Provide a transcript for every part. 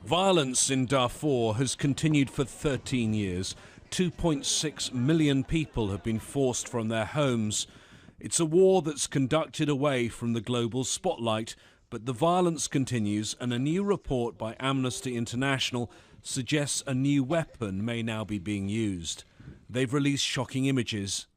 Violence in Darfur has continued for 13 years. 2.6 million people have been forced from their homes. It's a war that's conducted away from the global spotlight, but the violence continues, and a new report by Amnesty International suggests a new weapon may now be being used. They've released shocking images.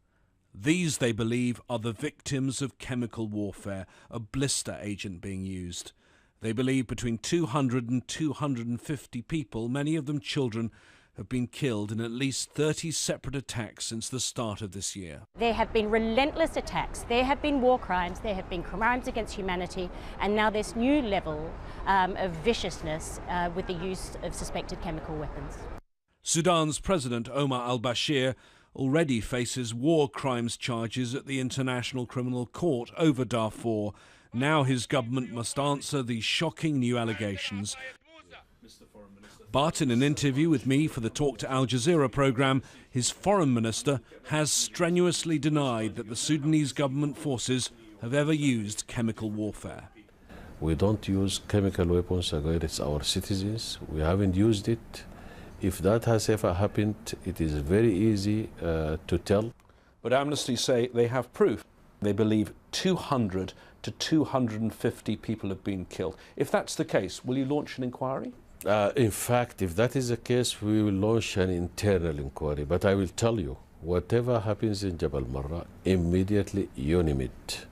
These, they believe, are the victims of chemical warfare, a blister agent being used. They believe between 200 and 250 people, many of them children, have been killed in at least 30 separate attacks since the start of this year. There have been relentless attacks, there have been war crimes, there have been crimes against humanity, and now this new level of viciousness with the use of suspected chemical weapons. Sudan's President Omar al-Bashir already faces war crimes charges at the International Criminal Court over Darfur. Now his government must answer these shocking new allegations. But in an interview with me for the Talk to Al Jazeera programme, his foreign minister has strenuously denied that the Sudanese government forces have ever used chemical warfare. We don't use chemical weapons against our citizens. We haven't used it. If that has ever happened, it is very easy to tell. But Amnesty say they have proof. They believe 200 to 250 people have been killed. If that's the case, will you launch an inquiry? In fact, if that is the case, we will launch an internal inquiry. But I will tell you, whatever happens in Jabal Marra, immediately UNIMID,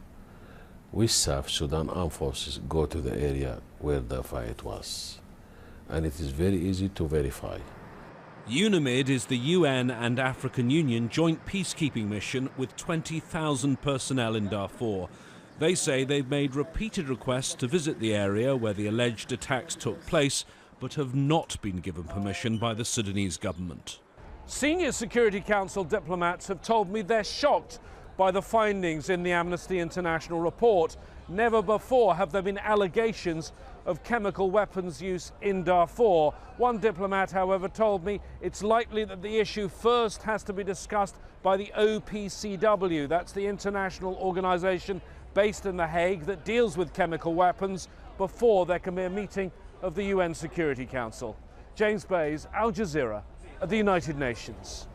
with South Sudan Armed Forces, go to the area where the fight was. And it is very easy to verify. UNIMID is the UN and African Union joint peacekeeping mission with 20,000 personnel in Darfur. They say they've made repeated requests to visit the area where the alleged attacks took place, but have not been given permission by the Sudanese government. Senior Security Council diplomats have told me they're shocked by the findings in the Amnesty International report. Never before have there been allegations of chemical weapons use in Darfur. One diplomat, however, told me it's likely that the issue first has to be discussed by the OPCW. That's the international organization based in The Hague that deals with chemical weapons, before there can be a meeting of the UN Security Council. James Bays, Al Jazeera at the United Nations.